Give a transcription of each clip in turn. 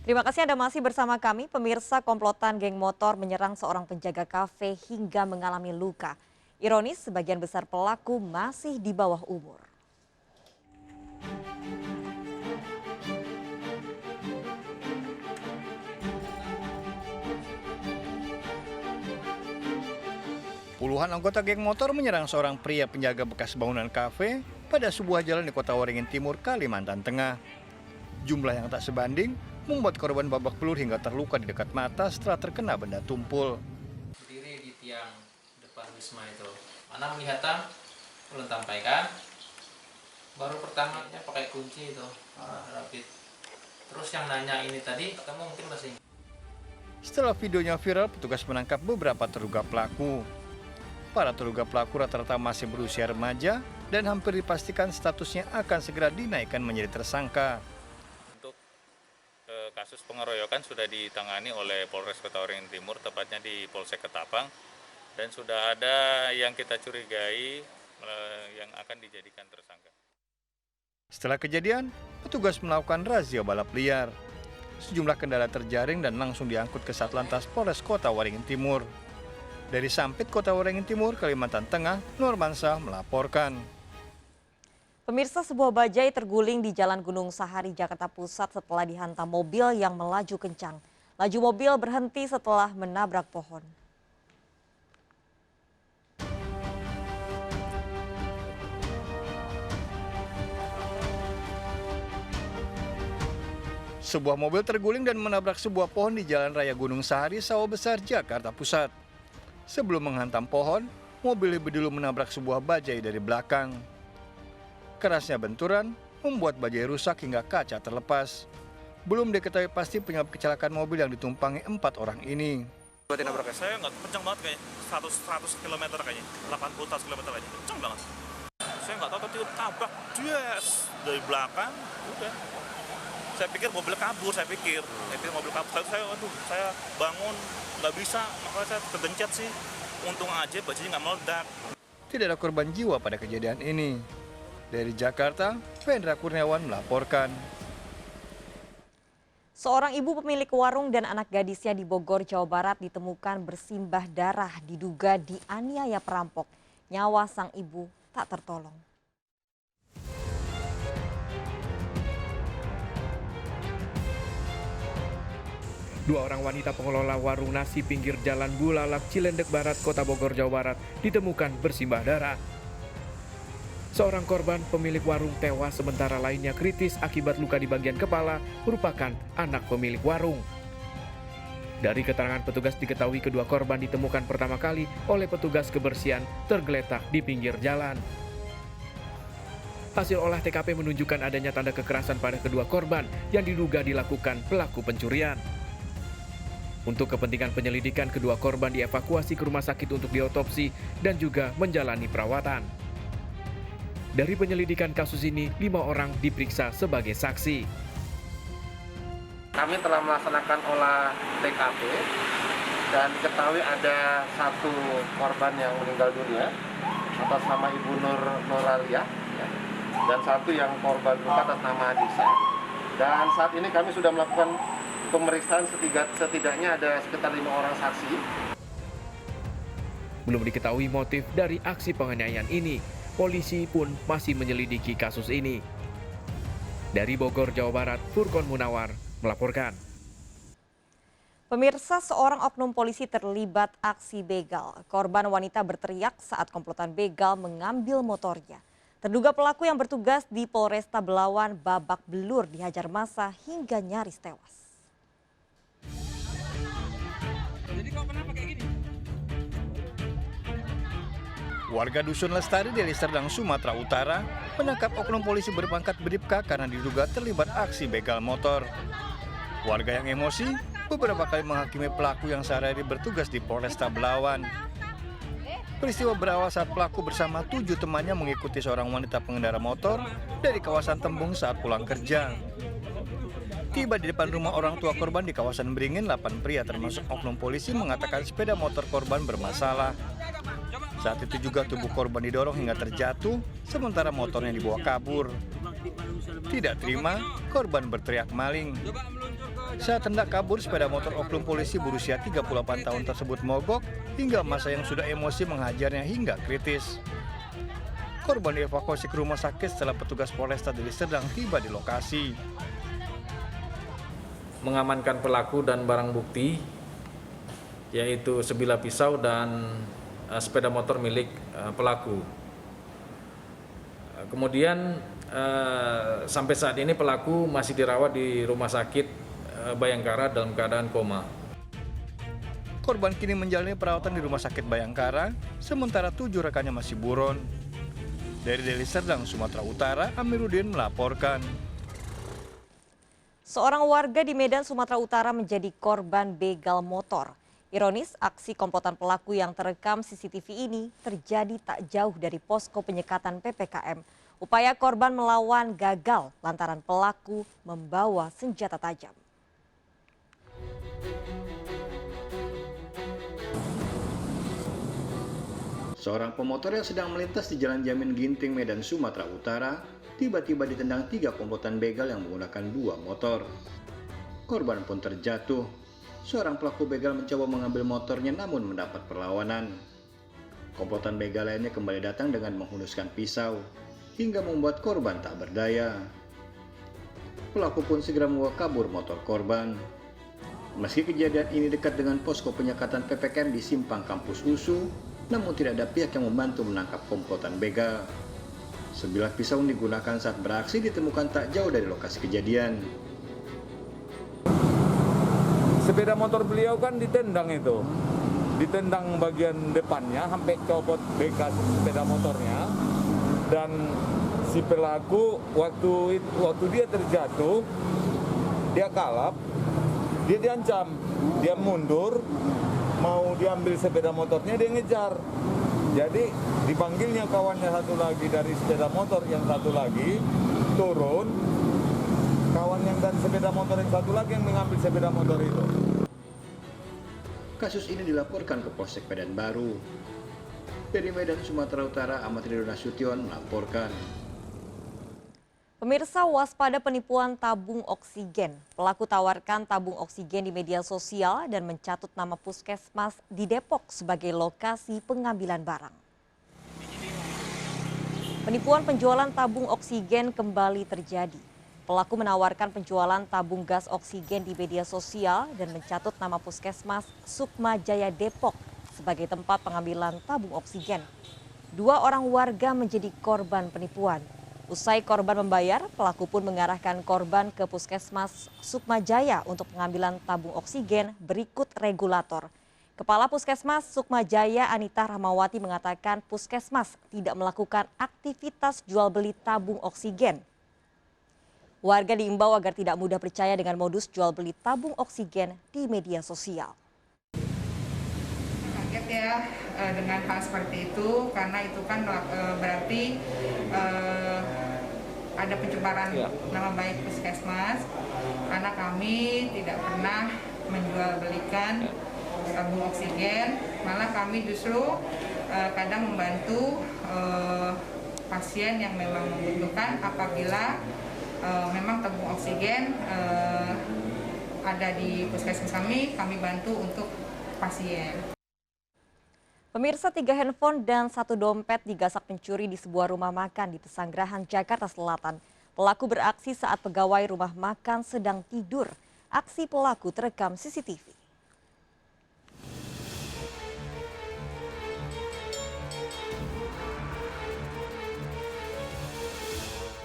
Terima kasih Anda masih bersama kami. Pemirsa, komplotan geng motor menyerang seorang penjaga kafe hingga mengalami luka. Ironis, sebagian besar pelaku masih di bawah umur. Puluhan anggota geng motor menyerang seorang pria penjaga bekas bangunan kafe pada sebuah jalan di Kota Waringin Timur, Kalimantan Tengah. Jumlah yang tak sebanding membuat korban babak belur hingga terluka di dekat mata setelah terkena benda tumpul. Berdiri di tiang depan Wisma itu. Mana melihatnya belum tampaikan. Baru pertamanya pakai kunci itu, rapid. Terus yang nanya ini tadi, kamu mungkin masih. Setelah videonya viral, petugas menangkap beberapa terduga pelaku. Para terduga pelaku rata-rata masih berusia remaja dan hampir dipastikan statusnya akan segera dinaikkan menjadi tersangka. Untuk kasus pengeroyokan sudah ditangani oleh Polres Kota Waringin Timur, tepatnya di Polsek Ketapang, dan sudah ada yang kita curigai yang akan dijadikan tersangka. Setelah kejadian, petugas melakukan razia balap liar. Sejumlah kendaraan terjaring dan langsung diangkut ke Satlantas Polres Kota Waringin Timur. Dari Sampit, Kota Waringin Timur, Kalimantan Tengah, Nurmansyah melaporkan. Pemirsa, sebuah bajai terguling di Jalan Gunung Sahari, Jakarta Pusat setelah dihantam mobil yang melaju kencang. Laju mobil berhenti setelah menabrak pohon. Sebuah mobil terguling dan menabrak sebuah pohon di Jalan Raya Gunung Sahari, Sawah Besar, Jakarta Pusat. Sebelum menghantam pohon, mobil lebih dulu menabrak sebuah bajai dari belakang. Kerasnya benturan membuat bajai rusak hingga kaca terlepas. Belum diketahui pasti penyebab kecelakaan mobil yang ditumpangi 4 orang ini. Saya nggak kencang banget kayaknya, 100 km kayaknya, 80 km kayaknya, kencang banget. Saya nggak tahu, tapi tabrak, yes, dari belakang, udah. Saya pikir mobil kabur, saya pikir mobil kabur. Saya bangun, nggak bisa, makanya saya tergencet sih. Untung aja bajanya nggak meledak. Tidak ada korban jiwa pada kejadian ini. Dari Jakarta, Vendra Kurniawan melaporkan. Seorang ibu pemilik warung dan anak gadisnya di Bogor, Jawa Barat ditemukan bersimbah darah diduga dianiaya perampok. Nyawa sang ibu tak tertolong. Dua orang wanita pengelola warung nasi pinggir Jalan Bulalak, Cilendek Barat, Kota Bogor, Jawa Barat ditemukan bersimbah darah. Seorang korban pemilik warung tewas sementara lainnya kritis akibat luka di bagian kepala merupakan anak pemilik warung. Dari keterangan petugas diketahui kedua korban ditemukan pertama kali oleh petugas kebersihan tergeletak di pinggir jalan. Hasil olah TKP menunjukkan adanya tanda kekerasan pada kedua korban yang diduga dilakukan pelaku pencurian. Untuk kepentingan penyelidikan, kedua korban dievakuasi ke rumah sakit untuk diotopsi dan juga menjalani perawatan. Dari penyelidikan kasus ini, 5 orang diperiksa sebagai saksi. Kami telah melaksanakan olah TKP dan diketahui ada 1 korban yang meninggal dunia atas nama Ibu Nuralia, dan 1 yang korban luka atas nama Adisa. Dan saat ini kami sudah melakukan pemeriksaan setidaknya ada sekitar 5 orang saksi. Belum diketahui motif dari aksi penganiayaan ini. Polisi pun masih menyelidiki kasus ini. Dari Bogor, Jawa Barat, Furkon Munawar melaporkan. Pemirsa, seorang oknum polisi terlibat aksi begal. Korban wanita berteriak saat komplotan begal mengambil motornya. Terduga pelaku yang bertugas di Polresta Belawan babak belur dihajar massa hingga nyaris tewas. Jadi kok kenapa kayak gini? Warga Dusun Lestari, Deli Serdang, Sumatera Utara menangkap oknum polisi berpangkat Bribka karena diduga terlibat aksi begal motor. Warga yang emosi beberapa kali menghakimi pelaku yang sehari-hari bertugas di Polresta Belawan. Peristiwa berawal saat pelaku bersama 7 temannya mengikuti seorang wanita pengendara motor dari kawasan Tembung saat pulang kerja. Tiba di depan rumah orang tua korban di kawasan Beringin, 8 pria termasuk oknum polisi mengatakan sepeda motor korban bermasalah. Saat itu juga tubuh korban didorong hingga terjatuh, sementara motornya dibawa kabur. Tidak terima, korban berteriak maling. Saat hendak kabur, sepeda motor oknum polisi berusia 38 tahun tersebut mogok hingga masa yang sudah emosi menghajarnya hingga kritis. Korban dievakuasi ke rumah sakit setelah petugas Polresta Deli Serdang tiba di lokasi. Mengamankan pelaku dan barang bukti, yaitu sebilah pisau dan sepeda motor milik pelaku. Kemudian sampai saat ini pelaku masih dirawat di rumah sakit Bayangkara dalam keadaan koma. Korban kini menjalani perawatan di Rumah Sakit Bayangkara, sementara 7 rekannya masih buron. Dari Deli Serdang, Sumatera Utara, Amiruddin melaporkan. Seorang warga di Medan, Sumatera Utara menjadi korban begal motor. Ironis, aksi komplotan pelaku yang terekam CCTV ini terjadi tak jauh dari posko penyekatan PPKM. Upaya korban melawan gagal lantaran pelaku membawa senjata tajam. Seorang pemotor yang sedang melintas di Jalan Jamin Ginting, Medan, Sumatera Utara, tiba-tiba ditendang 3 komplotan begal yang menggunakan 2 motor. Korban pun terjatuh. Seorang pelaku begal mencoba mengambil motornya namun mendapat perlawanan. Komplotan begal lainnya kembali datang dengan menghunuskan pisau, hingga membuat korban tak berdaya. Pelaku pun segera membawa kabur motor korban. Meski kejadian ini dekat dengan posko penyekatan PPKM di Simpang Kampus USU, namun tidak ada pihak yang membantu menangkap komplotan begal. Sebilah pisau yang digunakan saat beraksi ditemukan tak jauh dari lokasi kejadian. Sepeda motor beliau kan ditendang itu. Ditendang bagian depannya sampai copot bekas sepeda motornya. Dan si pelaku waktu dia terjatuh, dia kalap, dia diancam, dia mundur, mau diambil sepeda motornya, dia ngejar. Jadi dipanggilnya kawannya satu lagi dari sepeda motor, yang satu lagi turun, kawan yang dan sepeda motor yang satu lagi yang mengambil sepeda motor itu. Kasus ini dilaporkan ke Polsek Medan Baru. Dari Medan, Sumatera Utara, Ahmad Ridho Nasution melaporkan. Pemirsa, waspada penipuan tabung oksigen. Pelaku tawarkan tabung oksigen di media sosial dan mencatut nama puskesmas di Depok sebagai lokasi pengambilan barang. Penipuan penjualan tabung oksigen kembali terjadi. Pelaku menawarkan penjualan tabung gas oksigen di media sosial dan mencatut nama puskesmas Sukma Jaya Depok sebagai tempat pengambilan tabung oksigen. 2 orang warga menjadi korban penipuan. Usai korban membayar, pelaku pun mengarahkan korban ke puskesmas Sukma Jaya untuk pengambilan tabung oksigen berikut regulator. Kepala Puskesmas Sukma Jaya Anita Rahmawati mengatakan puskesmas tidak melakukan aktivitas jual beli tabung oksigen. Warga diimbau agar tidak mudah percaya dengan modus jual beli tabung oksigen di media sosial. Kaget ya dengan hal seperti itu, karena itu kan berarti ada pencemaran nama baik puskesmas, karena kami tidak pernah menjual belikan tabung oksigen, malah kami justru kadang membantu pasien yang memang membutuhkan apabila memang tabung oksigen ada di puskesmas kami bantu untuk pasien. Pemirsa, 3 handphone dan 1 dompet digasak pencuri di sebuah rumah makan di Pesanggerahan, Jakarta Selatan. Pelaku beraksi saat pegawai rumah makan sedang tidur. Aksi pelaku terekam CCTV.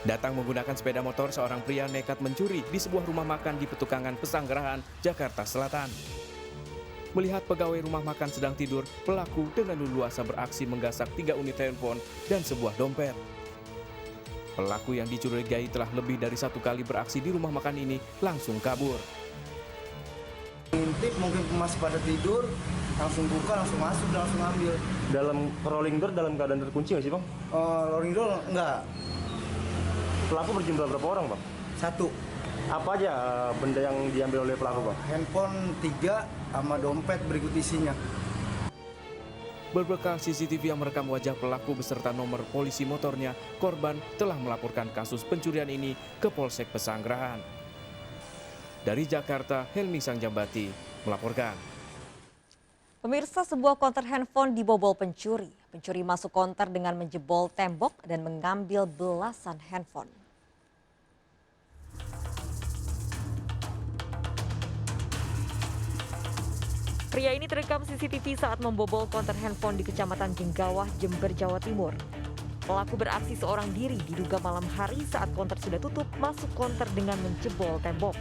Datang menggunakan sepeda motor, seorang pria nekat mencuri di sebuah rumah makan di Petukangan, Pesanggerahan, Jakarta Selatan. Melihat pegawai rumah makan sedang tidur, pelaku dengan leluasa beraksi menggasak 3 unit handphone dan sebuah dompet. Pelaku yang dicurigai telah lebih dari 1 kali beraksi di rumah makan ini langsung kabur. Ngintip mungkin masih pada tidur, langsung buka, langsung masuk, dan langsung ambil. Dalam rolling door dalam keadaan terkunci nggak sih, Bang? Rolling door enggak. Pelaku berjumlah berapa orang, Bang? 1. Apa aja benda yang diambil oleh pelaku, Bang? Handphone 3 sama dompet berikut isinya. Berbekal CCTV yang merekam wajah pelaku beserta nomor polisi motornya, korban telah melaporkan kasus pencurian ini ke Polsek Pesanggerahan. Dari Jakarta, Helmi Sangjambati melaporkan. Pemirsa, sebuah konter handphone dibobol pencuri. Pencuri masuk konter dengan menjebol tembok dan mengambil belasan handphone. Pria ini terekam CCTV saat membobol konter handphone di Kecamatan Jenggawah, Jember, Jawa Timur. Pelaku beraksi seorang diri, diduga malam hari saat konter sudah tutup, masuk konter dengan menjebol tembok.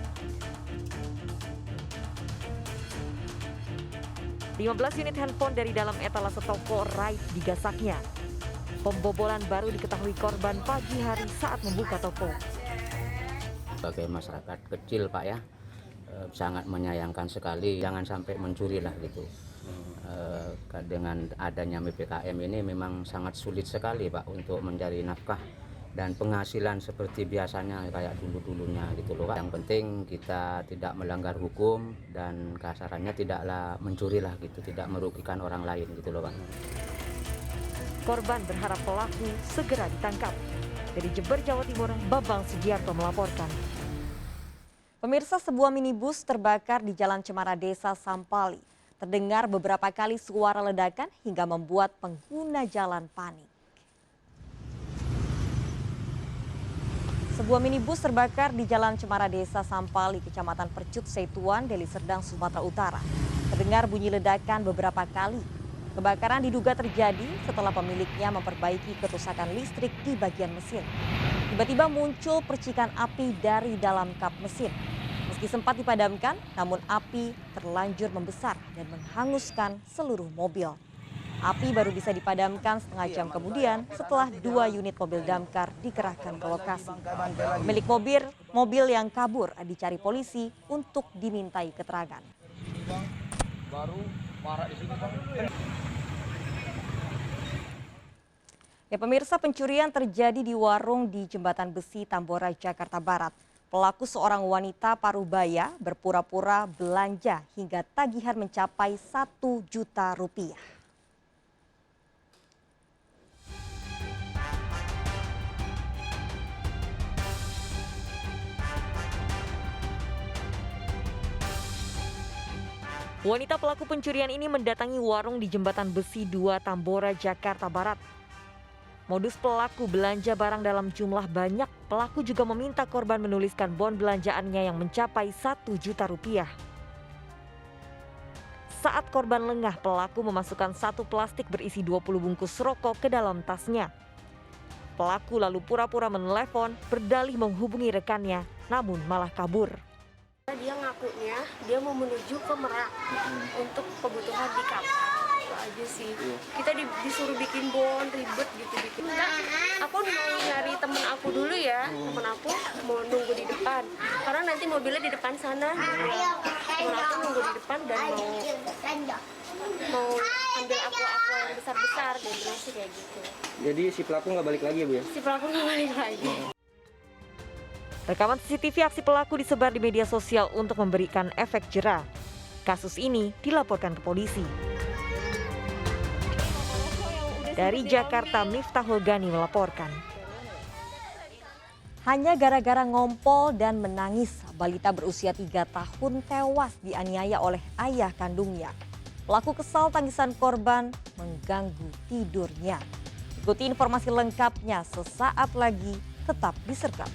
15 unit handphone dari dalam etalase toko raib digasaknya. Pembobolan baru diketahui korban pagi hari saat membuka toko. Sebagai masyarakat kecil Pak ya, sangat menyayangkan sekali, jangan sampai mencuri lah gitu. Dengan adanya PPKM ini memang sangat sulit sekali Pak untuk mencari nafkah dan penghasilan seperti biasanya kayak dulu-dulunya gitu loh Pak. Yang penting kita tidak melanggar hukum dan kasarannya tidaklah mencuri lah gitu, tidak merugikan orang lain gitu loh Pak. Korban berharap pelaku segera ditangkap. Dari Jember, Jawa Timur, Babang Sugiarto melaporkan. Pemirsa, sebuah minibus terbakar di Jalan Cemara Desa Sampali. Terdengar beberapa kali suara ledakan hingga membuat pengguna jalan panik. Sebuah minibus terbakar di Jalan Cemara Desa Sampali, Kecamatan Percut Setuan, Deli Serdang, Sumatera Utara. Terdengar bunyi ledakan beberapa kali. Kebakaran diduga terjadi setelah pemiliknya memperbaiki kerusakan listrik di bagian mesin. Tiba-tiba muncul percikan api dari dalam kap mesin. Meski sempat dipadamkan, namun api terlanjur membesar dan menghanguskan seluruh mobil. Api baru bisa dipadamkan setengah jam kemudian setelah 2 unit mobil damkar dikerahkan ke lokasi. Milik mobil yang kabur dicari polisi untuk dimintai keterangan. Ya pemirsa, pencurian terjadi di warung di Jembatan Besi, Tambora, Jakarta Barat. Pelaku seorang wanita parubaya berpura-pura belanja hingga tagihan mencapai 1 juta rupiah. Wanita pelaku pencurian ini mendatangi warung di Jembatan Besi 2 Tambora, Jakarta Barat. Modus pelaku belanja barang dalam jumlah banyak, pelaku juga meminta korban menuliskan bon belanjaannya yang mencapai 1 juta rupiah. Saat korban lengah, pelaku memasukkan 1 plastik berisi 20 bungkus rokok ke dalam tasnya. Pelaku lalu pura-pura menelepon, berdalih menghubungi rekannya, namun malah kabur. Dia ngakunya dia mau menuju ke Merak untuk kebutuhan di kapal. Itu aja sih. Kita disuruh bikin bon, ribet gitu. Enggak, aku mau nyari temen aku dulu ya. Temen aku mau nunggu di depan. Karena nanti mobilnya di depan sana. Temen aku nunggu di depan dan mau ambil aku yang besar-besar. Dia bilang sih kayak gitu. Jadi si pelaku nggak balik lagi ya Bu ya? Si pelaku nggak balik lagi. Rekaman CCTV aksi pelaku disebar di media sosial untuk memberikan efek jera. Kasus ini dilaporkan ke polisi. Dari Jakarta, Miftahul Gani melaporkan. Hanya gara-gara ngompol dan menangis, balita berusia 3 tahun tewas dianiaya oleh ayah kandungnya. Pelaku kesal tangisan korban mengganggu tidurnya. Ikuti informasi lengkapnya sesaat lagi, tetap di Sergap.